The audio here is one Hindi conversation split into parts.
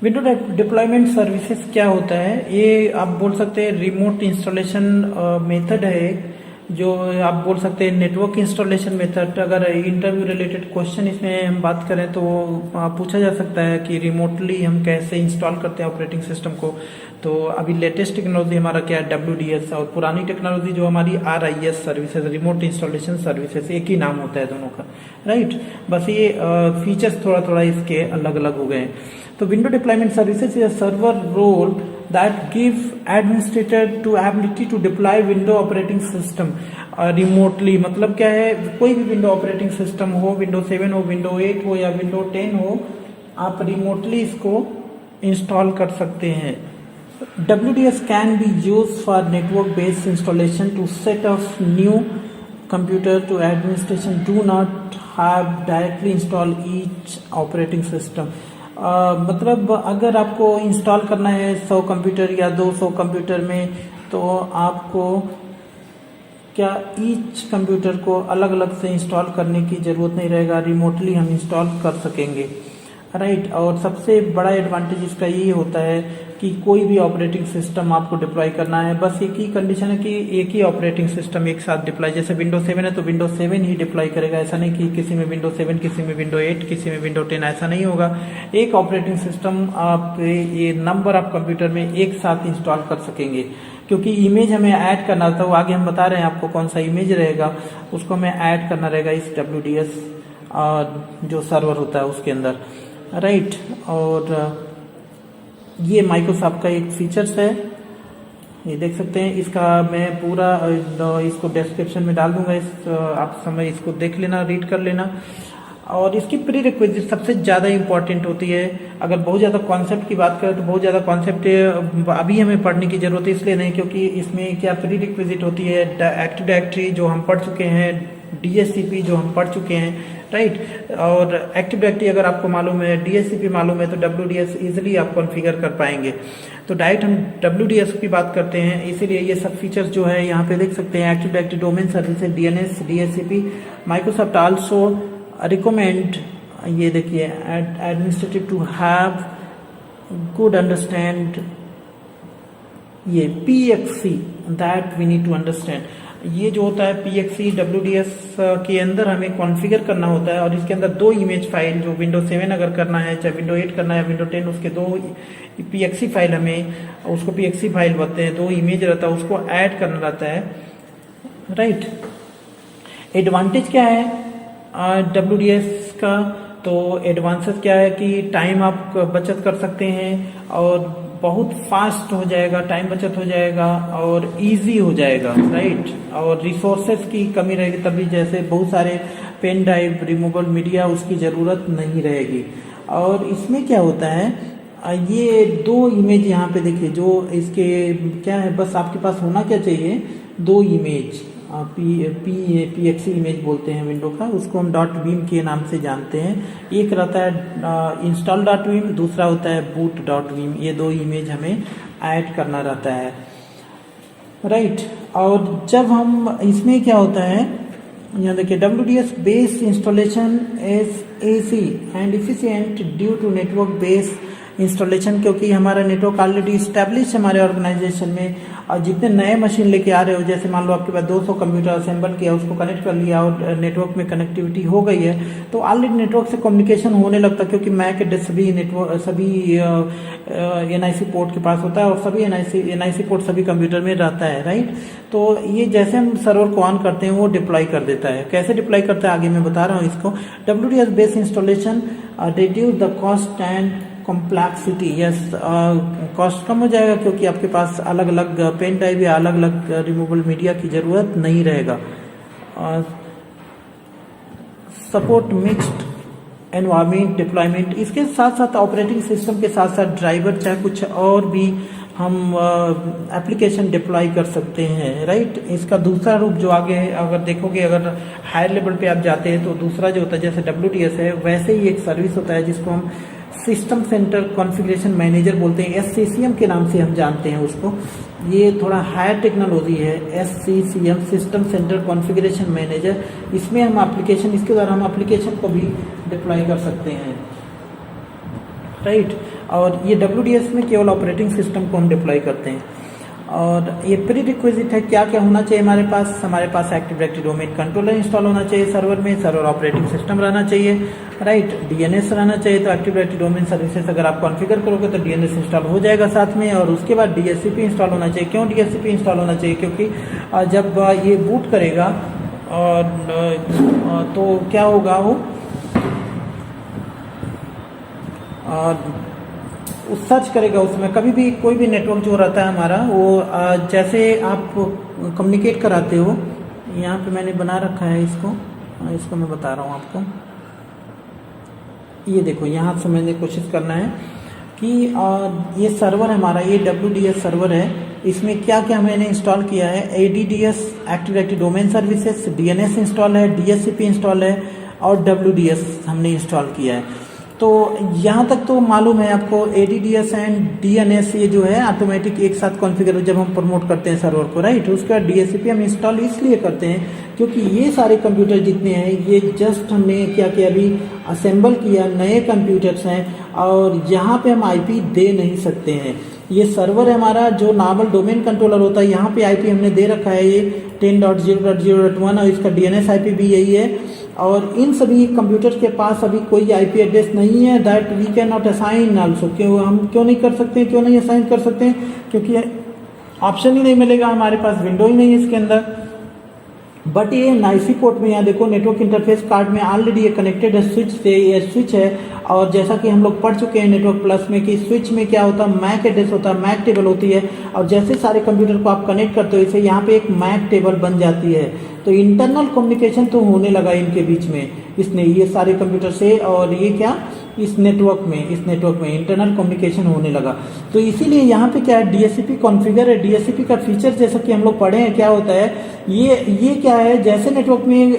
विंडो डिप्लॉयमेंट सर्विसेज क्या होता है? ये आप बोल सकते हैं रिमोट इंस्टॉलेशन मेथड है, जो आप बोल सकते हैं नेटवर्क इंस्टॉलेशन मेथड। अगर इंटरव्यू रिलेटेड क्वेश्चन इसमें हम बात करें तो पूछा जा सकता है कि रिमोटली हम कैसे इंस्टॉल करते हैं ऑपरेटिंग सिस्टम को। तो अभी लेटेस्ट टेक्नोलॉजी हमारा क्या है, WDS, और पुरानी टेक्नोलॉजी जो हमारी RIS services, remote installation services, एक ही नाम होता है दोनों का, राइट। बस ये फीचर्स थोड़ा थोड़ा इसके अलग अलग हो गए हैं। तो window deployment services is a server role that give administrator to ability to deploy window operating system remotely। मतलब क्या है, कोई भी विंडो ऑपरेटिंग सिस्टम हो, विंडो 7 हो, विंडो 8 हो या विंडो 10 हो, आप रिमोटली इसको इंस्टॉल कर सकते हैं। WDS can be used for network based installation to set up new computer to administration do not have directly install each operating system। मतलब अगर आपको इंस्टॉल करना है 100 कंप्यूटर या 200 कंप्यूटर में, तो आपको क्या ईच कंप्यूटर को अलग अलग से इंस्टॉल करने की ज़रूरत नहीं रहेगा, रिमोटली हम इंस्टॉल कर सकेंगे, राइट। और सबसे बड़ा एडवांटेज इसका ये होता है कि कोई भी ऑपरेटिंग सिस्टम आपको डिप्लॉय करना है, बस एक ही कंडीशन है कि एक ही ऑपरेटिंग सिस्टम एक साथ डिप्लॉय। जैसे विंडो 7 है तो विंडो 7 ही डिप्लॉय करेगा, ऐसा नहीं कि किसी में विंडो 7, किसी में विंडो 8, किसी में विंडो 10, ऐसा नहीं होगा। एक ऑपरेटिंग सिस्टम आप ये नंबर ऑफ कंप्यूटर में एक साथ इंस्टॉल कर सकेंगे। क्योंकि इमेज हमें ऐड करना था, वो आगे हम बता रहे हैं आपको कौन सा इमेज रहेगा, उसको हमें ऐड करना रहेगा इस WDS जो सर्वर होता है उसके अंदर, राइट। और ये माइक्रोसॉफ्ट का एक फीचर्स है, ये देख सकते हैं। इसका मैं पूरा इसको डिस्क्रिप्शन में डाल दूंगा, आप समय इसको देख लेना, रीड कर लेना। और इसकी प्री रिक्विजिट सबसे ज़्यादा इंपॉर्टेंट होती है। अगर बहुत ज़्यादा कॉन्सेप्ट की बात करें तो बहुत ज़्यादा कॉन्सेप्ट अभी हमें पढ़ने की ज़रूरत है, इसलिए नहीं, क्योंकि इसमें क्या प्री रिक्विजिट होती है, एक्टिव डायरेक्टरी जो हम पढ़ चुके हैं, DHCP जो हम पढ़ चुके हैं, राइट। और एक्टिव डायरेक्टरी अगर आपको मालूम है, DHCP मालूम है, तो WDS इजीली आप कॉन्फ़िगर कर पाएंगे। तो डायरेक्ट हम WDS की बात करते हैं, इसीलिए ये सब फीचर्स जो है यहाँ पे देख सकते हैं। Active directory domain services, DNS, DHCP। Microsoft also recommend, ये देखिए, administrative to have good understand ये PXC, that we need to understand. ये जो होता है PXC WDS के अंदर हमें कॉन्फ़िगर करना होता है, और इसके अंदर 2 इमेज फाइल, जो विंडो 7 अगर करना है, चाहे विंडो 8 करना है, विंडो 10, उसके 2 PXC फाइल, हमें उसको PXC फाइल बोलते हैं, 2 इमेज रहता है, उसको ऐड करना रहता है, राइट। एडवांटेज क्या है WDS का? तो एडवांसेस क्या है कि टाइम आप बचत कर सकते हैं, और बहुत फास्ट हो जाएगा, टाइम बचत हो जाएगा, और इजी हो जाएगा, राइट। और रिसोर्सेज की कमी रहेगी तभी, जैसे बहुत सारे पेन ड्राइव, रिमूवेबल मीडिया, उसकी ज़रूरत नहीं रहेगी। और इसमें क्या होता है, ये 2 इमेज यहाँ पे देखिए, जो इसके क्या है, बस आपके पास होना क्या चाहिए, 2 इमेज, PXC इमेज बोलते हैं विंडो का, उसको हम .vim के नाम से जानते हैं। एक रहता है install.vim, दूसरा होता है boot.vim। ये 2 इमेज हमें ऐड करना रहता है, राइट। और जब हम इसमें क्या होता है, यहाँ देखिए, WDS based installation is easy and efficient due to network based installation, क्योंकि हमारा नेटवर्क ऑलरेडी इस्टेब्लिश हमारे ऑर्गेनाइजेशन में। और जितने नए मशीन लेके आ रहे हो, जैसे मान लो आपके पास 200 कंप्यूटर असेंबल किया, उसको कनेक्ट कर लिया और नेटवर्क में कनेक्टिविटी हो गई है, तो ऑलरेडी नेटवर्क से कम्युनिकेशन होने लगता है, क्योंकि मैक सभी नेटवर्क, सभी NIC पोर्ट के पास होता है, और सभी NIC पोर्ट सभी कंप्यूटर में रहता है, राइट। तो ये जैसे हम सर्वर को ऑन करते हैं, वो डिप्लॉय कर देता है। कैसे डिप्लॉय करता है आगे मैं बता रहा हूँ इसको। WDS based installation reduce the cost and complexity. Yes, cost कम हो जाएगा, क्योंकि आपके पास अलग अलग पेन ड्राइव या अलग अलग रिमूवेबल मीडिया की जरूरत नहीं रहेगा। सपोर्ट मिक्स्ड एनवायरमेंट डिप्लॉयमेंट, इसके साथ साथ ऑपरेटिंग सिस्टम के साथ साथ ड्राइवर, चाहे कुछ और भी हम एप्लीकेशन डिप्लॉय कर सकते हैं, राइट। इसका दूसरा रूप जो आगे है, अगर देखोगे, अगर हायर लेवल पे आप जाते हैं तो दूसरा जो होता है, जैसे WDS है, वैसे ही एक सर्विस होता है जिसको हम सिस्टम सेंटर कॉन्फ़िगरेशन मैनेजर बोलते हैं, SCCM के नाम से हम जानते हैं उसको। ये थोड़ा हायर टेक्नोलॉजी है, SCCM, system centre configuration manager. इसमें हम एप्लीकेशन, इसके द्वारा हम एप्लीकेशन को भी डिप्लॉय कर सकते हैं, राइट। और ये WDS में केवल ऑपरेटिंग सिस्टम को हम डिप्लॉय करते हैं। और ये प्री रिक्विजिट है, क्या क्या होना चाहिए हमारे पास active directory domain controller install होना चाहिए सर्वर में, सर्वर ऑपरेटिंग सिस्टम रहना चाहिए, राइट, DNS रहना चाहिए। तो एक्टिव डायरेक्टरी डोमेन सर्विसेज अगर आप कॉन्फ़िगर करोगे तो DNS इंस्टॉल हो जाएगा साथ में। और उसके बाद DHCP इंस्टॉल होना चाहिए। क्यों DHCP इंस्टॉल होना चाहिए? क्योंकि जब ये बूट करेगा और तो क्या होगा, वो सर्च करेगा उसमें। कभी भी कोई भी नेटवर्क जो रहता है हमारा, वो जैसे आप कम्युनिकेट कराते हो, यहाँ पे मैंने बना रखा है इसको मैं बता रहा हूँ आपको। ये देखो, यहाँ से मैंने कोशिश करना है कि ये सर्वर हमारा, ये WDS सर्वर है, इसमें क्या क्या मैंने इंस्टॉल किया है। ADDS active directory domain services, DNS install है, DHCP इंस्टॉल है और WDS हमने इंस्टॉल किया है। तो यहाँ तक तो मालूम है आपको। ADDS एंड DNS ये जो है ऑटोमेटिक एक साथ कॉन्फ़िगर जब हम प्रमोट करते हैं सर्वर को, राइट। उसका DHCP हम इंस्टॉल इसलिए करते हैं क्योंकि ये सारे कंप्यूटर जितने हैं, ये जस्ट हमने क्या किया, अभी असेंबल किया, नए कंप्यूटर्स हैं और यहाँ पे हम IP दे नहीं सकते हैं। ये सर्वर है हमारा जो नॉर्मल डोमेन कंट्रोलर होता है, यहाँ पे IP हमने दे रखा है ये 10.0.0.1 और इसका DNS IP भी यही है। और इन सभी कंप्यूटर के पास अभी कोई IP एड्रेस नहीं है, that we can not assign also. हम क्यों नहीं कर सकते, क्यों नहीं असाइन कर सकते हैं? क्योंकि ऑप्शन ही नहीं मिलेगा, हमारे पास विंडो ही नहीं है इसके अंदर। बट ये NIC पोर्ट में, यहाँ देखो नेटवर्क इंटरफेस कार्ड में ऑलरेडी ये कनेक्टेड है स्विच से, ये स्विच है। और जैसा कि हम लोग पढ़ चुके हैं नेटवर्क प्लस में कि स्विच में क्या होता है, मैक एड्रेस होता है, मैक टेबल होती है। और जैसे सारे कंप्यूटर को आप कनेक्ट करते हो, इसे यहाँ पे एक मैक टेबल बन जाती है। तो इंटरनल कम्युनिकेशन तो होने लगा इनके बीच में, इसने ये सारे कंप्यूटर से और ये क्या इस नेटवर्क में इंटरनल कम्युनिकेशन होने लगा। तो इसीलिए यहाँ पे क्या है, DHCP कॉन्फ़िगर है। DHCP का फीचर जैसा कि हम लोग पढ़े हैं, क्या होता है, ये क्या है, जैसे नेटवर्क में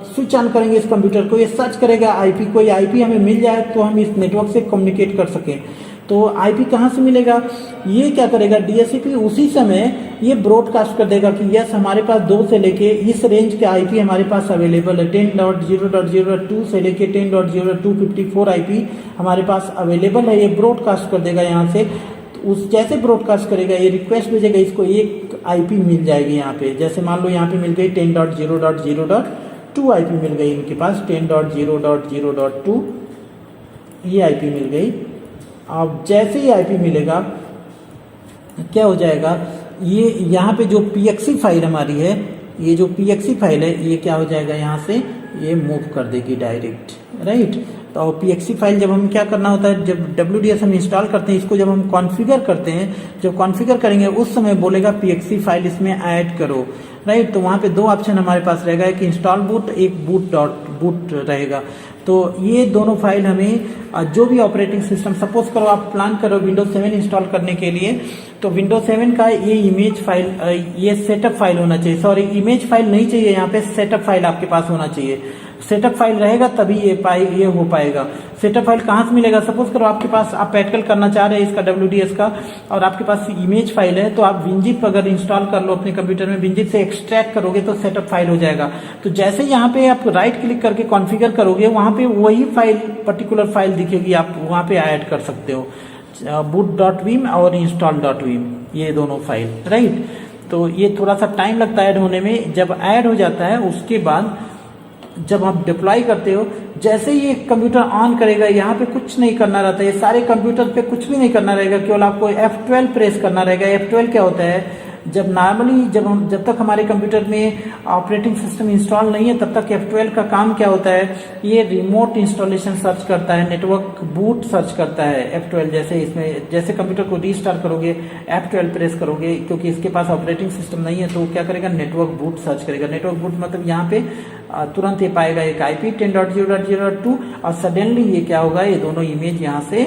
स्विच ऑन करेंगे इस कंप्यूटर को, ये सर्च करेगा IP, कोई IP हमें मिल जाए तो हम इस नेटवर्क से कम्युनिकेट कर सकें। तो IP कहाँ से मिलेगा, ये क्या करेगा, DHCP उसी समय ये ब्रॉडकास्ट कर देगा कि यस हमारे पास 2 से लेके इस रेंज के IP हमारे पास अवेलेबल है। 10.0.0.2 से लेके 10.0.254 IP हमारे पास अवेलेबल है। ये ब्रॉडकास्ट कर देगा यहाँ से। उस जैसे ब्रॉडकास्ट करेगा, ये रिक्वेस्ट भेजेगा, इसको एक IP मिल जाएगी यहाँ पे। जैसे मान लो यहाँ पे मिल गई 10.0.0.2 IP मिल गई इनके पास, 10.0.0.2 ये IP मिल गई। अब जैसे ही IP मिलेगा क्या हो जाएगा, ये यहाँ पे जो PXE फाइल हमारी है, ये जो PXE फाइल है, ये क्या हो जाएगा, यहाँ से ये मूव कर देगी डायरेक्ट, राइट। तो PXE फाइल जब हम क्या करना होता है, जब WDS हम इंस्टॉल करते हैं, इसको जब हम कॉन्फ़िगर करते हैं, जब कॉन्फ़िगर करेंगे उस समय बोलेगा PXE फाइल इसमें ऐड करो, राइट। तो वहाँ पे 2 ऑप्शन हमारे पास रहेगा, एक इंस्टॉल बूट, एक बूट रहेगा। तो ये दोनों फाइल हमें जो भी ऑपरेटिंग सिस्टम, सपोज करो आप प्लान करो विंडोज 7 इंस्टॉल करने के लिए, तो विंडोज 7 का ये इमेज फाइल, ये सेटअप फाइल होना चाहिए। सॉरी, इमेज फाइल नहीं चाहिए, यहाँ पे सेटअप फाइल आपके पास होना चाहिए। सेटअप फाइल रहेगा तभी ये हो पाएगा। सेटअप फाइल कहाँ से मिलेगा, सपोज करो आपके पास, आप प्रैक्टिकल करना चाह रहे हैं इसका WDS का, और आपके पास इमेज फाइल है, तो आप विनजिप अगर इंस्टॉल कर लो अपने कंप्यूटर में, विनजिप से एक्सट्रैक्ट करोगे तो सेटअप फाइल हो जाएगा। तो जैसे यहाँ पे आप राइट क्लिक करके कॉन्फ़िगर करोगे, वहाँ पे वही फाइल, पर्टिकुलर फाइल दिखेगी, आप वहाँ पे ऐड कर सकते हो, boot.vim और install.vim, ये दोनों फाइल, राइट। तो ये थोड़ा सा टाइम लगता है ऐड होने में। जब ऐड हो जाता है उसके बाद जब आप डिप्लॉय करते हो, जैसे ये कंप्यूटर ऑन करेगा, यहाँ पे कुछ नहीं करना रहता है, ये सारे कंप्यूटर पे कुछ भी नहीं करना रहेगा, केवल आपको F12 प्रेस करना रहेगा। F12 क्या होता है, जब नॉर्मली जब तक हमारे कंप्यूटर में ऑपरेटिंग सिस्टम इंस्टॉल नहीं है, तब तक F12 का काम क्या होता है, ये रिमोट इंस्टॉलेशन सर्च करता है, नेटवर्क बूट सर्च करता है। F12 जैसे इसमें, जैसे कंप्यूटर को रीस्टार्ट करोगे, F12 प्रेस करोगे, क्योंकि इसके पास ऑपरेटिंग सिस्टम नहीं है, तो क्या करेगा, नेटवर्क बूट सर्च करेगा। नेटवर्क बूट मतलब यहाँ पे तुरंत ये पाएगा एक IP 10.0.0.2 और सडनली ये क्या होगा, ये दोनों इमेज यहाँ से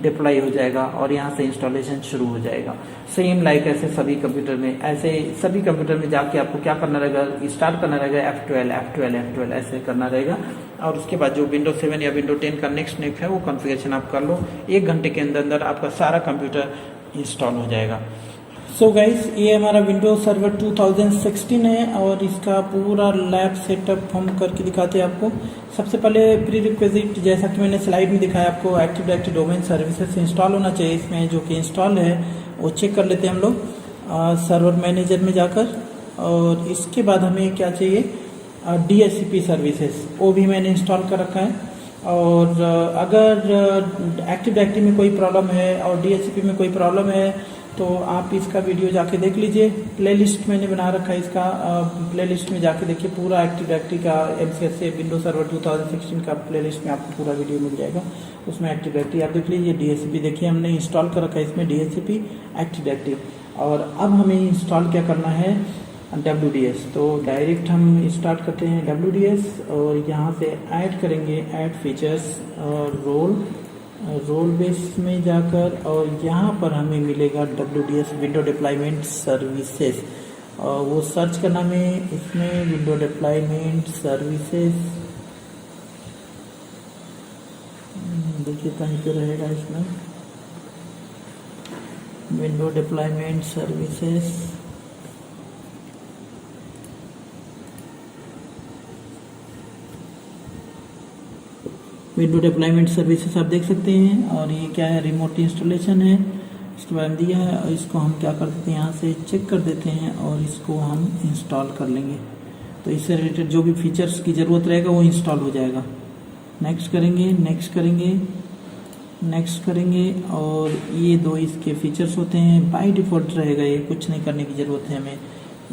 डिप्लॉय हो जाएगा और यहाँ से इंस्टॉलेशन शुरू हो जाएगा। सेम लाइक ऐसे सभी कंप्यूटर में, ऐसे सभी कंप्यूटर में जाके आपको क्या करना रहेगा, स्टार्ट करना रहेगा F12 ऐसे करना रहेगा। और उसके बाद जो विंडो 7 या विंडो 10 का नेक्स्ट है वो कॉन्फ़िगरेशन आप कर लो, 1 घंटे के अंदर अंदर आपका सारा कंप्यूटर इंस्टॉल हो जाएगा। सो गाइस, ये हमारा विंडोज सर्वर 2016 है और इसका पूरा लैब सेटअप हम करके दिखाते हैं आपको। सबसे पहले प्री रिक्विजिट, जैसा कि मैंने स्लाइड में दिखाया आपको, active directory domain services install होना चाहिए इसमें, जो कि इंस्टॉल है वो चेक कर लेते हैं हम लोग सर्वर मैनेजर में जाकर। और इसके बाद हमें क्या चाहिए, DHCP सर्विसेज, वो भी मैंने इंस्टॉल कर रखा है। और अगर एक्टिव डायरेक्टरी में कोई प्रॉब्लम है और DHCP में कोई प्रॉब्लम है तो आप इसका वीडियो जाके देख लीजिए। प्लेलिस्ट मैंने बना रखा है इसका, प्लेलिस्ट में जाके देखिए पूरा एक्टिव डायरेक्टरी का mcsa विंडोज सर्वर 2016 का प्लेलिस्ट में आपको पूरा वीडियो मिल जाएगा। उसमें एक्टिव डायरेक्टरी आप देख लीजिए। DHCP देखिए हमने इंस्टॉल कर रखा है इसमें, DHCP एक्टिव डायरेक्टरी। और अब हमें इंस्टॉल क्या करना है, WDS। तो डायरेक्ट हम स्टार्ट करते हैं WDS और यहाँ से ऐड करेंगे, ऐड फीचर्स और रोल बेस में जाकर, और यहाँ पर हमें मिलेगा WDS विंडो डिप्लॉयमेंट सर्विसेज। और वो सर्च करना में इसमें विंडो डिप्लॉयमेंट सर्विसेज देखिए कहीं पे रहेगा, इसमें window deployment services. Window deployment services आप देख सकते हैं। और ये क्या है, रिमोट इंस्टॉलेशन है, इसके बारे में दिया है। और इसको हम क्या कर देते हैं, यहाँ से चेक कर देते हैं और इसको हम इंस्टॉल कर लेंगे। तो इससे रिलेटेड जो भी फीचर्स की ज़रूरत रहेगा वो इंस्टॉल हो जाएगा। नेक्स्ट करेंगे, नेक्स्ट करेंगे, नेक्स्ट करेंगे। और ये दो इसके फीचर्स होते हैं, बाय डिफ़ॉल्ट रहेगा, ये कुछ नहीं करने की ज़रूरत है हमें।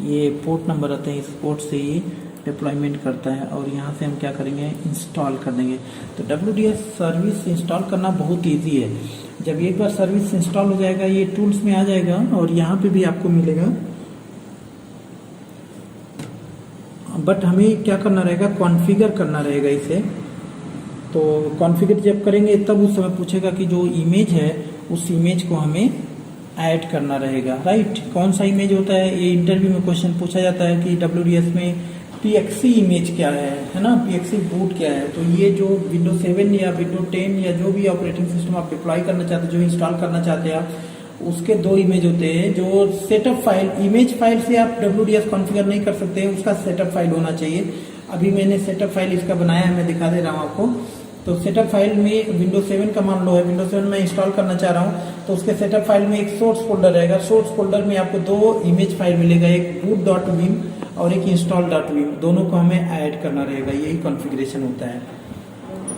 ये पोर्ट नंबर आते हैं, इस पोर्ट से ये डिप्लॉयमेंट करता है। और यहाँ से हम क्या करेंगे, इंस्टॉल कर देंगे। तो WDS सर्विस इंस्टॉल करना बहुत इजी है। जब एक बार सर्विस इंस्टॉल हो जाएगा, ये टूल्स में आ जाएगा और यहाँ पे भी आपको मिलेगा। बट हमें क्या करना रहेगा, कॉन्फ़िगर करना रहेगा इसे। तो कॉन्फ़िगर जब करेंगे तब उस समय पूछेगा कि जो इमेज है उस इमेज को हमें ऐड करना रहेगा, राइट। कौन सा इमेज होता है, ये इंटरव्यू में क्वेश्चन पूछा जाता है कि WDS में PXE इमेज क्या है ना, PXE बूट क्या है। तो ये जो विंडो 7 या विंडो 10 या जो भी ऑपरेटिंग सिस्टम आप डिप्लॉय करना चाहते हैं, जो इंस्टॉल करना चाहते हैं आप, उसके दो इमेज होते हैं। जो सेटअप फाइल, इमेज फाइल से आप WDS कॉन्फ़िगर नहीं कर सकते हैं, उसका सेटअप फाइल होना चाहिए। अभी मैंने सेटअप फाइल इसका बनाया है, मैं दिखा दे रहा हूँ आपको। तो सेटअप फाइल में विंडो 7 का मान लो है, विंडो 7 में इंस्टॉल करना चाह रहा हूँ, तो उसके सेटअप फाइल में एक सोर्स फोल्डर रहेगा। सोर्स फोल्डर में आपको दो इमेज फाइल मिलेगा, एक boot.vim और एक install.vim, दोनों को हमें ऐड करना रहेगा। यही कॉन्फ़िगरेशन होता है।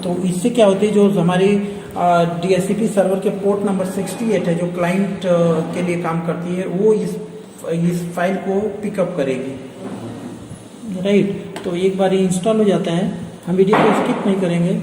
तो इससे क्या होती है, जो हमारी DHCP सर्वर के पोर्ट नंबर 68 है, जो क्लाइंट के लिए काम करती है, वो इस फाइल को पिकअप करेगी, राइट। तो एक बार ये इंस्टॉल हो जाता है, हम वीडियो को स्किप नहीं करेंगे।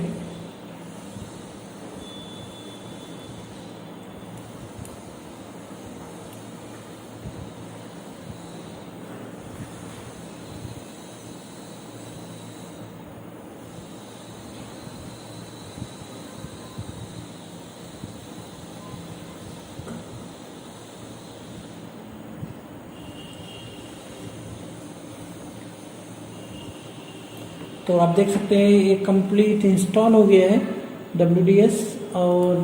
तो आप देख सकते हैं ये कंप्लीट इंस्टॉल हो गया है WDS। और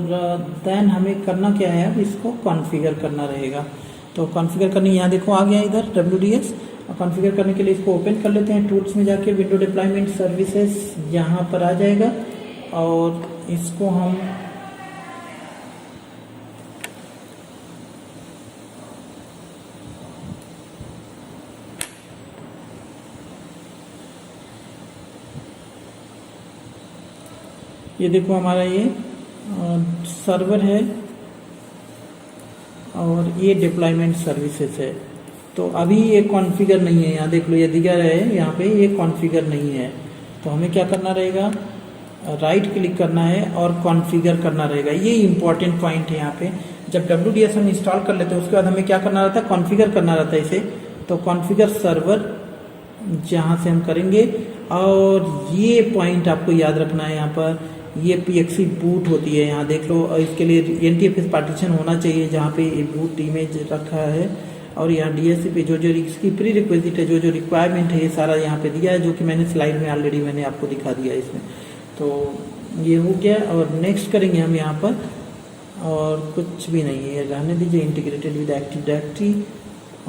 देन हमें करना क्या है, अब इसको कॉन्फ़िगर करना रहेगा। तो कॉन्फ़िगर करने, यहाँ देखो आ गया इधर WDS। और कॉन्फ़िगर करने के लिए इसको ओपन कर लेते हैं, टूल्स में जाके विंडो डिप्लॉयमेंट सर्विसेज यहाँ पर आ जाएगा। और इसको हम ये देखो हमारा ये सर्वर है और ये डिप्लॉयमेंट सर्विसेज है। तो अभी ये कॉन्फ़िगर नहीं है, यहाँ देख लो ये दिखा रहा है, यहाँ पे ये कॉन्फ़िगर नहीं है। तो हमें क्या करना रहेगा, राइट क्लिक करना है और कॉन्फ़िगर करना रहेगा। ये इंपॉर्टेंट पॉइंट है यहाँ पे। जब WDS हम इंस्टॉल कर लेते हैं उसके बाद हमें क्या करना रहता है, कॉन्फ़िगर करना रहता है इसे। तो कॉन्फ़िगर सर्वर जहाँ से हम करेंगे, और ये पॉइंट आपको याद रखना है, यहाँ पर ये PXE बूट होती है, यहाँ देख लो। और इसके लिए NTFS पार्टीशन होना चाहिए जहाँ पे ये बूट इमेज रखा है। और यहाँ DHCP जो इसकी प्री रिक्विजिट है, जो रिक्वायरमेंट है, ये सारा यहाँ पे दिया है, जो कि मैंने स्लाइड में ऑलरेडी मैंने आपको दिखा दिया इसमें। तो ये हो गया। और नेक्स्ट करेंगे हम यहाँ पर और कुछ भी नहीं है, रहने दीजिए। इंटीग्रेटेड विद एक्टिव डायरेक्टरी,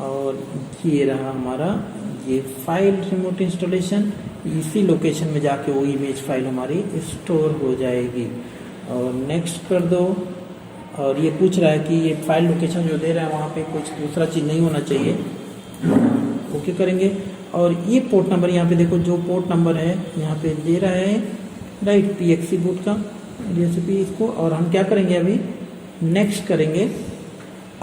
और ये रहा हमारा ये फाइल रिमोट इंस्टॉलेशन। इसी लोकेशन में जाके वो इमेज फाइल हमारी स्टोर हो जाएगी। और नेक्स्ट कर दो। और ये पूछ रहा है कि ये फाइल लोकेशन जो दे रहा है वहाँ पे कुछ दूसरा चीज़ नहीं होना चाहिए। ओके करेंगे। और ये पोर्ट नंबर यहाँ पे देखो, जो पोर्ट नंबर है यहाँ पे दे रहा है, राइट, पीएक्सी बूट का डीएसपी इसको। और हम क्या करेंगे अभी, नेक्स्ट करेंगे।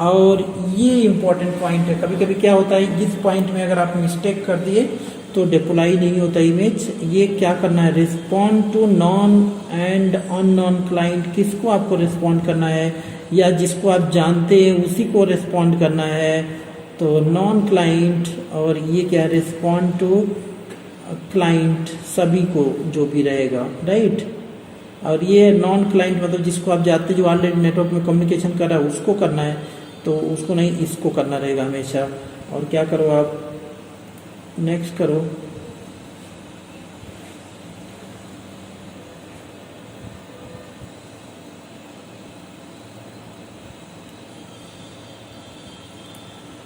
और ये इम्पोर्टेंट पॉइंट है, कभी कभी क्या होता है, इस पॉइंट में अगर आप मिस्टेक कर दिए तो डिप्लॉय नहीं होता इमेज। ये क्या करना है, respond to known and unknown client. किसको आपको रिस्पॉन्ड करना है, या जिसको आप जानते हैं उसी को रिस्पॉन्ड करना है। तो नॉन क्लाइंट, और ये क्या, रिस्पॉन्ड टू क्लाइंट, सभी को जो भी रहेगा, राइट। और ये नॉन क्लाइंट मतलब जिसको आप जानते, जो ऑलरेडी नेटवर्क में कम्युनिकेशन कर रहा है उसको करना है, तो उसको नहीं, इसको करना रहेगा हमेशा। और क्या करो आप, नेक्स्ट करो।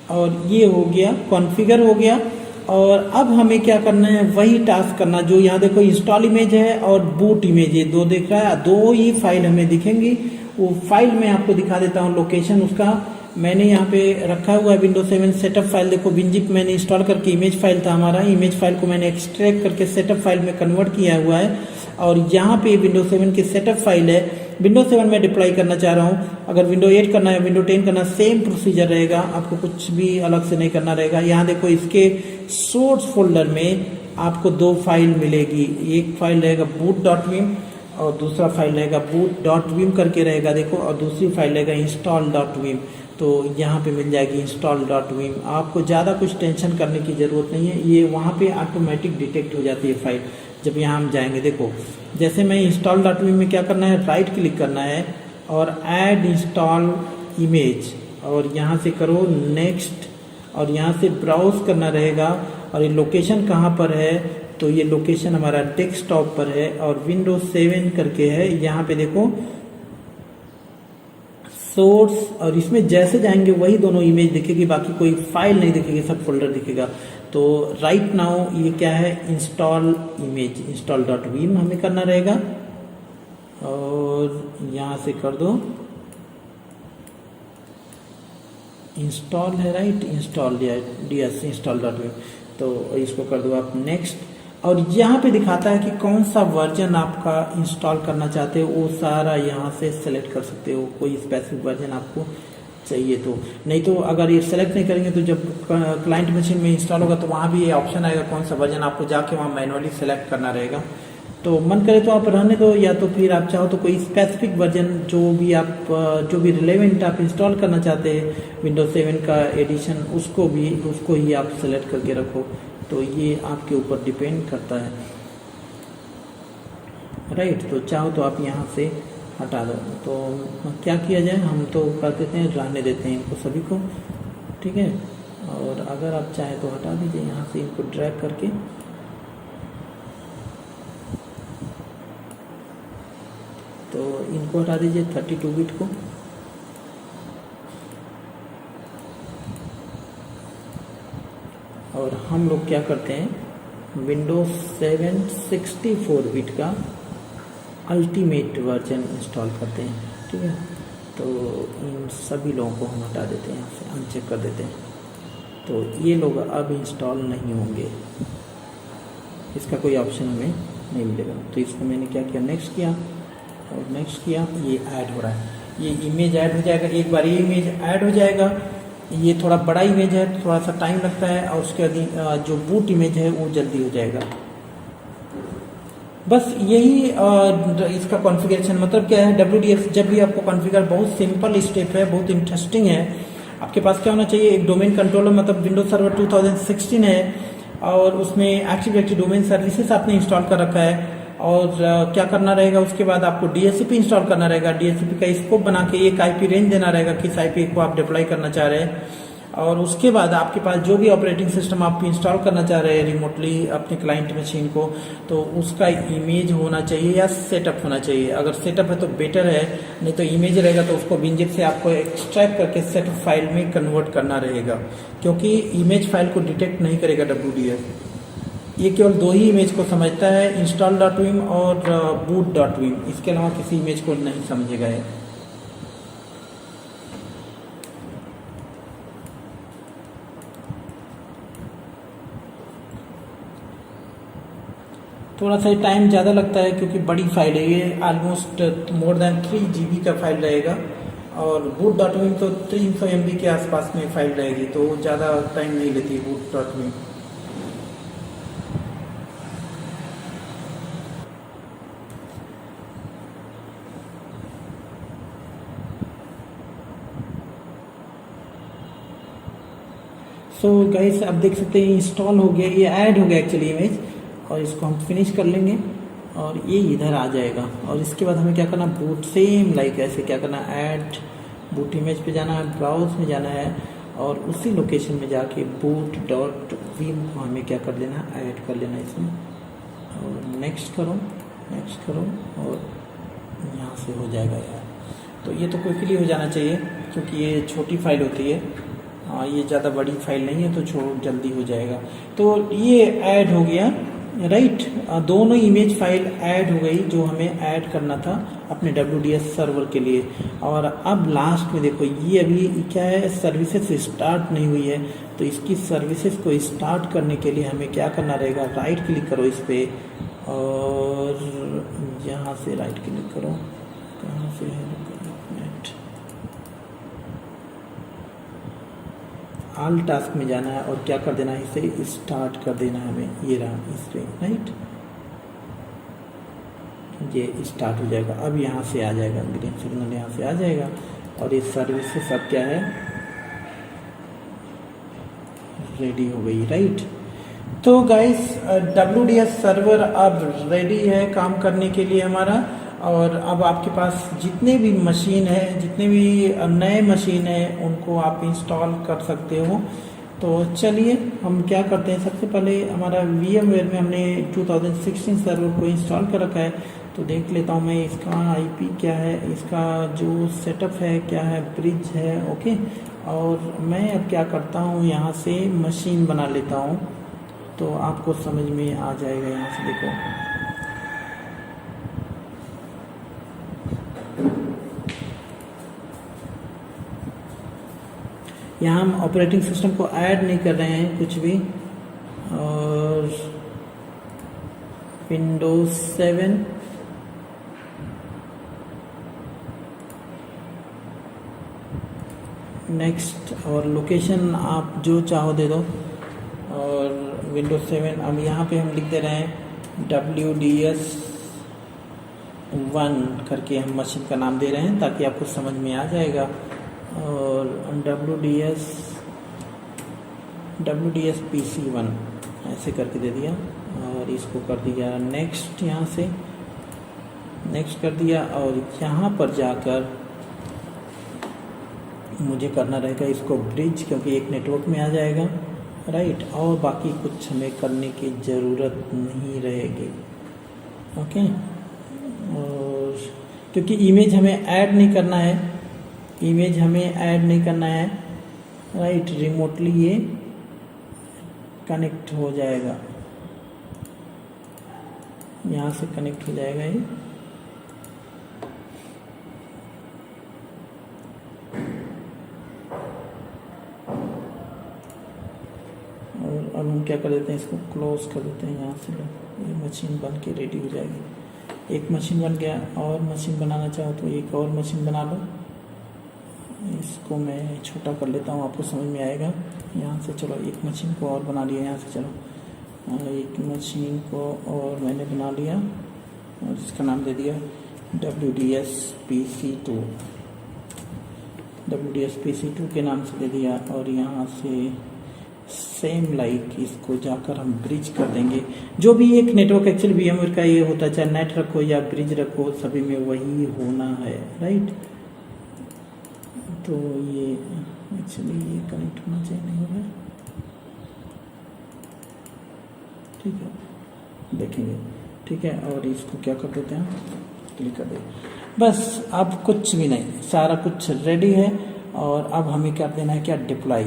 और ये हो गया, कॉन्फ़िगर हो गया। और अब हमें क्या करना है, वही टास्क करना जो यहाँ देखो, इंस्टॉल इमेज है और बूट इमेज है, दो दिख रहा है, दो ही फाइल हमें दिखेंगी। वो फाइल मैं आपको दिखा देता हूँ, लोकेशन उसका मैंने यहाँ पे रखा हुआ है। विंडोज 7 सेटअप फाइल देखो, विनजिप मैंने इंस्टॉल करके, इमेज फाइल था हमारा, इमेज फाइल को मैंने एक्सट्रैक्ट करके सेटअप फाइल में कन्वर्ट किया हुआ है। और यहाँ पे विंडोज 7 की सेटअप फाइल है, विंडोज 7 में डिप्लॉय करना चाह रहा हूँ। अगर विंडो 8 करना है, विंडो 10 करना, सेम प्रोसीजर रहेगा, आपको कुछ भी अलग से नहीं करना रहेगा। यहाँ देखो, इसके सोर्स फोल्डर में आपको दो फाइल मिलेगी, एक फाइल रहेगा boot.vim और दूसरा फाइल रहेगा boot.vim करके रहेगा देखो, और दूसरी फाइल रहेगा install.vim। तो यहाँ पे मिल जाएगी install.vim। आपको ज़्यादा कुछ टेंशन करने की ज़रूरत नहीं है, ये वहाँ पे ऑटोमेटिक डिटेक्ट हो जाती है फाइल जब यहाँ हम जाएंगे। देखो, जैसे मैं install.vim में क्या करना है, राइट क्लिक करना है और ऐड इंस्टॉल इमेज, और यहाँ से करो नेक्स्ट, और यहाँ से ब्राउज करना रहेगा। और ये लोकेशन कहाँ पर है, तो ये लोकेशन हमारा डेस्कटॉप पर है और विंडोज 7 करके है। यहाँ पे देखो सोर्स, और इसमें जैसे जाएंगे वही दोनों इमेज दिखेगी, बाकी कोई फाइल नहीं दिखेगी, सब फोल्डर दिखेगा। तो राइट नाउ ये क्या है, इंस्टॉल इमेज, install.vim हमें करना रहेगा। और यहाँ से कर दो इंस्टॉल है, राइट, इंस्टॉल DS install.vim, तो इसको कर दो आप नेक्स्ट। और यहाँ पे दिखाता है कि कौन सा वर्जन आपका इंस्टॉल करना चाहते हो, वो सारा यहाँ से सेलेक्ट कर सकते हो, कोई स्पेसिफिक वर्जन आपको चाहिए तो। नहीं तो अगर ये सेलेक्ट नहीं करेंगे तो जब क्लाइंट मशीन में इंस्टॉल होगा तो वहाँ भी ये ऑप्शन आएगा कौन सा वर्जन, आपको जाके वहाँ मैनुअली सेलेक्ट करना रहेगा। तो मन करे तो आप रहने दो, या तो फिर आप चाहो तो कोई स्पेसिफिक वर्जन जो भी रिलेवेंट आप इंस्टॉल करना चाहते हैं विंडोज 7 का एडिशन, उसको ही आप सेलेक्ट करके रखो। तो ये आपके ऊपर डिपेंड करता है, राइट। तो चाहो तो आप यहाँ से हटा दो। तो क्या किया जाए, हम तो कर देते हैं, रहने देते हैं इनको सभी को, ठीक है। और अगर आप चाहें तो हटा दीजिए यहाँ से, इनको ड्रैग करके। तो इनको हटा दीजिए 32 बिट को। और हम लोग क्या करते हैं, विंडोज 7 64 बिट का अल्टीमेट वर्जन इंस्टॉल करते हैं, ठीक है। तो इन सभी लोगों को हम हटा देते हैं, यहाँ से अनचेक कर देते हैं। तो ये लोग अब इंस्टॉल नहीं होंगे, इसका कोई ऑप्शन हमें नहीं मिलेगा। तो इसको मैंने क्या किया, नेक्स्ट किया, और नेक्स्ट किया, ये ऐड हो रहा है, ये इमेज ऐड हो जाएगा। एक बार ये इमेज ऐड हो जाएगा, ये थोड़ा बड़ा इमेज है, थोड़ा सा टाइम लगता है, और उसके बाद जो बूट इमेज है वो जल्दी हो जाएगा। बस यही इसका कॉन्फ़िगरेशन, मतलब क्या है, WDS जब भी आपको कॉन्फ़िगर, बहुत सिंपल स्टेप है, बहुत इंटरेस्टिंग है। आपके पास क्या होना चाहिए, एक डोमेन कंट्रोलर, मतलब विंडोज सर्वर 2016 है, और उसमें एक्टिव डायरेक्टरी डोमेन सर्विसेज आपने इंस्टॉल कर रखा है। और क्या करना रहेगा, उसके बाद आपको DHCP इंस्टॉल करना रहेगा। DHCP का स्कोप बना के एक IP रेंज देना रहेगा, किस IP को आप डिप्लॉय करना चाह रहे हैं। और उसके बाद आपके पास जो भी ऑपरेटिंग सिस्टम आप इंस्टॉल करना चाह रहे हैं रिमोटली अपने क्लाइंट मशीन को, तो उसका इमेज होना चाहिए या सेटअप होना चाहिए। अगर सेटअप है तो बेटर है, नहीं तो इमेज रहेगा तो उसको विंजिट से आपको एक्सट्रैक्ट करके सेटअप फाइल में कन्वर्ट करना रहेगा, क्योंकि इमेज फाइल को डिटेक्ट नहीं करेगा WDS। ये केवल दो ही इमेज को समझता है, install.vim और boot.vim, इसके अलावा किसी इमेज को नहीं समझेगा है। थोड़ा सा टाइम ज़्यादा लगता है क्योंकि बड़ी फाइल है ये, ऑलमोस्ट मोर देन 3 GB का फाइल रहेगा, और boot.vim तो 300 MB के आसपास में फाइल रहेगी, तो ज़्यादा टाइम नहीं लेती boot.vim। सो गाइस आप देख सकते हैं इंस्टॉल हो गया, ये ऐड हो गया एक्चुअली इमेज, और इसको हम फिनिश कर लेंगे और ये इधर आ जाएगा। और इसके बाद हमें क्या करना, बूट सेम लाइक ऐसे क्या करना, ऐड बूट इमेज पे जाना है, ब्राउज में जाना है, और उसी लोकेशन में जाके boot.vim को हमें क्या कर लेना, ऐड कर लेना इसमें, और नेक्स्ट करो और यहाँ से हो जाएगा यार। तो ये तो क्विकली हो जाना चाहिए क्योंकि ये छोटी फाइल होती है, ये ज़्यादा बड़ी फाइल नहीं है, तो जल्दी हो जाएगा। तो ये ऐड हो गया, राइट। दोनों इमेज फाइल ऐड हो गई जो हमें ऐड करना था अपने WDS सर्वर के लिए। और अब लास्ट में देखो ये अभी क्या है, सर्विसेज स्टार्ट नहीं हुई है, तो इसकी सर्विसेज को स्टार्ट करने के लिए हमें क्या करना रहेगा, राइट क्लिक करो इस पर, और यहाँ से राइट क्लिक करो, कहाँ से है ऑल टास्क में जाना है, और क्या कर देना है, इसे स्टार्ट कर देना है हमें, ये रहा इस पे, राइट, ये स्टार्ट हो जाएगा। अब यहाँ से आ जाएगा ग्रीन सिग्नल, यहाँ से आ जाएगा, और ये सर्विसेज अब क्या है, रेडी हो गई, राइट। तो गाइस WDS सर्वर अब रेडी है काम करने के लिए हमारा। और अब आपके पास जितने भी मशीन है, जितने भी नए मशीन है, उनको आप इंस्टॉल कर सकते हो। तो चलिए हम क्या करते हैं, सबसे पहले हमारा VMware में हमने 2016 सर्वर को इंस्टॉल कर रखा है, तो देख लेता हूँ मैं इसका IP क्या है, इसका जो सेटअप है क्या है, ब्रिज है, ओके। और मैं अब क्या करता हूँ, यहाँ से मशीन बना लेता हूँ, तो आपको समझ में आ जाएगा। यहाँ से देखो, यहाँ हम ऑपरेटिंग सिस्टम को ऐड नहीं कर रहे हैं कुछ भी, और विंडोज 7 नेक्स्ट, और लोकेशन आप जो चाहो दे दो, और विंडोज 7 अब यहाँ पे हम लिख दे रहे हैं WDS 1 करके हम मशीन का नाम दे रहे हैं ताकि आपको समझ में आ जाएगा। और WDS PC1 ऐसे करके दे दिया, और इसको कर दिया नेक्स्ट, यहाँ से नेक्स्ट कर दिया, और यहाँ पर जाकर मुझे करना रहेगा इसको ब्रिज, क्योंकि एक नेटवर्क में आ जाएगा, राइट। और बाकी कुछ हमें करने की ज़रूरत नहीं रहेगी, ओके। और क्योंकि इमेज हमें ऐड नहीं करना है, राइट, रिमोटली ये कनेक्ट हो जाएगा, यहाँ से कनेक्ट हो जाएगा ये। और अब हम क्या कर देते हैं, इसको क्लोज कर देते हैं, यहाँ से ये मशीन बन के रेडी हो जाएगी। एक मशीन बन गया, और मशीन बनाना चाहो तो एक और मशीन बना लो। इसको मैं छोटा कर लेता हूँ, आपको समझ में आएगा। यहाँ से चलो एक मशीन को और बना लिया, यहाँ से चलो एक मशीन को और मैंने बना लिया, और इसका नाम दे दिया WDS PC2 के नाम से दे दिया। और यहाँ से सेम लाइक इसको जाकर हम ब्रिज कर देंगे। जो भी एक नेटवर्क एक्चुअली VMware का ये होता है, चाहे नेट रखो या ब्रिज रखो, सभी में वही होना है, राइट। तो ये एक्चुअली ये कनेक्ट होना चाहिए, नहीं हो रहा है। ठीक है, देखेंगे। ठीक है, और इसको क्या कर देते हैं, क्लिक कर दे। बस अब कुछ भी नहीं, सारा कुछ रेडी है। और अब हमें क्या देना है, क्या डिप्लॉय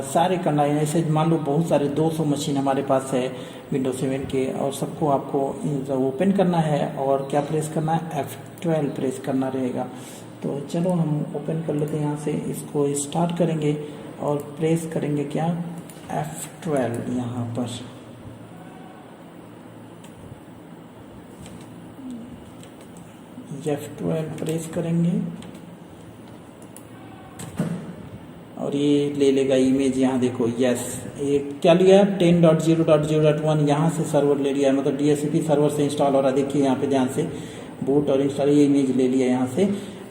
सारे करना है। ऐसे मान लो बहुत सारे 200 मशीन हमारे पास है विंडोज 7 के, और सबको आपको ओपन करना है। और क्या प्रेस करना है, F12 प्रेस करना रहेगा। तो चलो हम ओपन कर लेते हैं यहाँ से, इसको स्टार्ट करेंगे और प्रेस करेंगे क्या, F12 यहाँ पर। F12 प्रेस करेंगे और ये ले लेगा इमेज। यहाँ देखो, यस, ये क्या लिया, 10.0.0.1 यहाँ से सर्वर ले लिया, मतलब DHCP सर्वर से इंस्टॉल हो रहा है। देखिए यहाँ पे ध्यान से, बूट और इंस्टॉल, ये इमेज ले लिया यहाँ से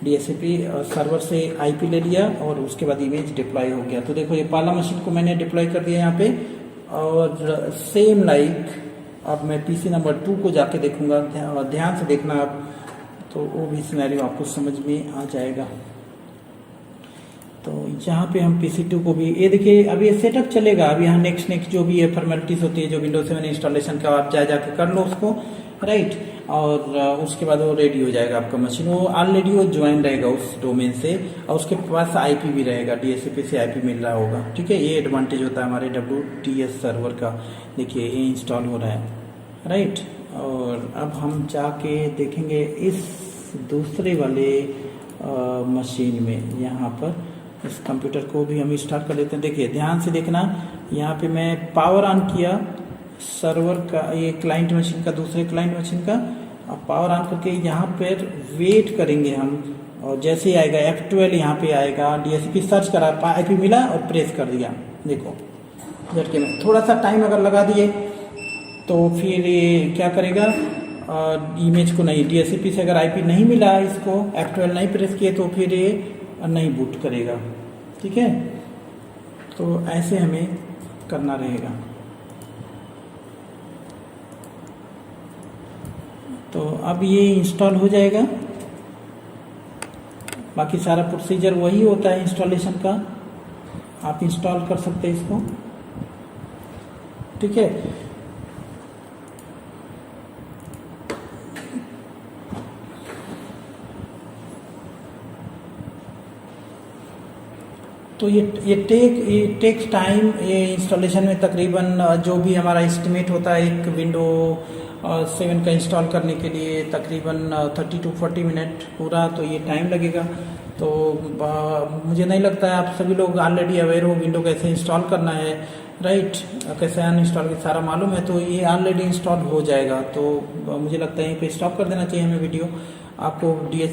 DHCP सर्वर से IP ले लिया, और उसके बाद इमेज डिप्लॉय हो गया। तो देखो ये पहला मशीन को मैंने डिप्लॉय कर दिया यहाँ पे। और सेम लाइक अब मैं PC नंबर 2 को जाके देखूंगा, ध्यान से देखना आप, तो वो भी सिनेरियो आपको समझ में आ जाएगा। तो यहाँ पे हम PC2 को भी, ये देखिए अब ये सेटअप चलेगा। अब यहाँ नेक्स्ट जो भी ये फॉर्मेलिटीज होती है जो विंडोज 7 इंस्टॉलेशन का, आप जाके कर लो उसको, राइट। और उसके बाद वो रेडी हो जाएगा आपका मशीन। वो ऑलरेडी वो ज्वाइन रहेगा उस डोमेन से, और उसके पास IP भी रहेगा, DHCP से IP मिल रहा होगा। ठीक है, ये एडवांटेज होता है हमारे WDS सर्वर का। देखिए ये इंस्टॉल हो रहा है, राइट। और अब हम जाके देखेंगे इस दूसरे वाले मशीन में, यहाँ पर इस कंप्यूटर को भी हम स्टार्ट कर लेते हैं। देखिए ध्यान से देखना, यहाँ पे मैं पावर ऑन किया सर्वर का, ये क्लाइंट मशीन का, दूसरे क्लाइंट मशीन का। अब पावर ऑन करके यहाँ पर वेट करेंगे हम, और जैसे ही आएगा F12 यहाँ पे आएगा, DHCP सर्च करा, IP मिला और प्रेस कर दिया। देखो झटके में, थोड़ा सा टाइम अगर लगा दिए तो फिर ये क्या करेगा, इमेज को नहीं, DHCP से अगर IP नहीं मिला, इसको F12 नहीं प्रेस किए, तो फिर ये नहीं बूट करेगा। ठीक है, तो ऐसे हमें करना रहेगा। तो अब ये इंस्टॉल हो जाएगा। बाकी सारा प्रोसीजर वही होता है इंस्टॉलेशन का, आप इंस्टॉल कर सकते हैं इसको। ठीक है, तो ये टेक्स टाइम। ये इंस्टॉलेशन में तकरीबन जो भी हमारा एस्टिमेट होता है एक विंडो 7 का इंस्टॉल करने के लिए, तकरीबन 30 to 40 मिनट पूरा, तो ये टाइम लगेगा। तो मुझे नहीं लगता है आप सभी लोग ऑलरेडी अवेयर हो विंडो कैसे इंस्टॉल करना है, राइट, कैसे अनइंस्टॉल सारा मालूम है। तो ये ऑलरेडी इंस्टॉल हो जाएगा। तो मुझे लगता है यहीं पे स्टॉप कर देना चाहिए हमें वीडियो। आपको ये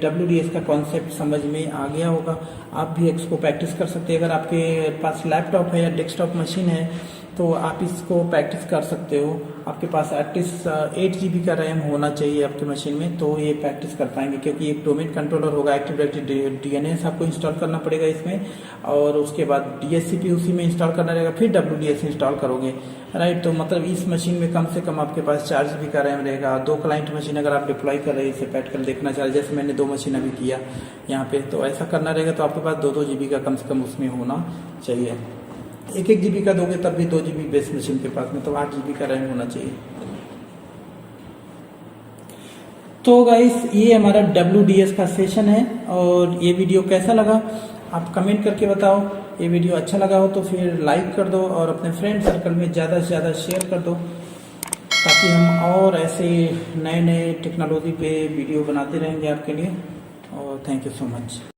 WDS का कॉन्सेप्ट समझ में आ गया होगा। आप भी इसको प्रैक्टिस कर सकते हैं। अगर आपके पास लैपटॉप है या डेस्कटॉप मशीन है तो आप इसको प्रैक्टिस कर सकते हो। आपके पास एटलीस्ट 8 GB का रैम होना चाहिए आपके मशीन में, तो ये प्रैक्टिस कर पाएंगे। क्योंकि एक डोमेन कंट्रोलर होगा, एक्टिव डायरेक्टरी DNS आपको इंस्टॉल करना पड़ेगा इसमें, और उसके बाद DHCP उसी में इंस्टॉल करना रहेगा, फिर WDS इंस्टॉल करोगे, राइट। तो मतलब इस मशीन में कम से कम आपके पास 4 GB का रैम रहेगा। 2 क्लाइंट मशीन अगर आप डिप्लॉय कर रहे हैं, इसे पैट कर देखना चाह रहे, जैसे मैंने 2 मशीन अभी किया यहाँ पे, तो ऐसा करना रहेगा। तो आपके पास 2-2 GB का कम से कम उसमें होना चाहिए। 1-1 GB का दोगे तब भी 2 GB बेस मशीन के पास में, तो 8 GB का रैम होना चाहिए। तो गाइस ये हमारा WDS का सेशन है, और ये वीडियो कैसा लगा आप कमेंट करके बताओ। ये वीडियो अच्छा लगा हो तो फिर लाइक कर दो, और अपने फ्रेंड सर्कल में ज़्यादा से ज़्यादा शेयर कर दो, ताकि हम और ऐसे नए नए टेक्नोलॉजी पे वीडियो बनाते रहेंगे आपके लिए। और थैंक यू सो मच।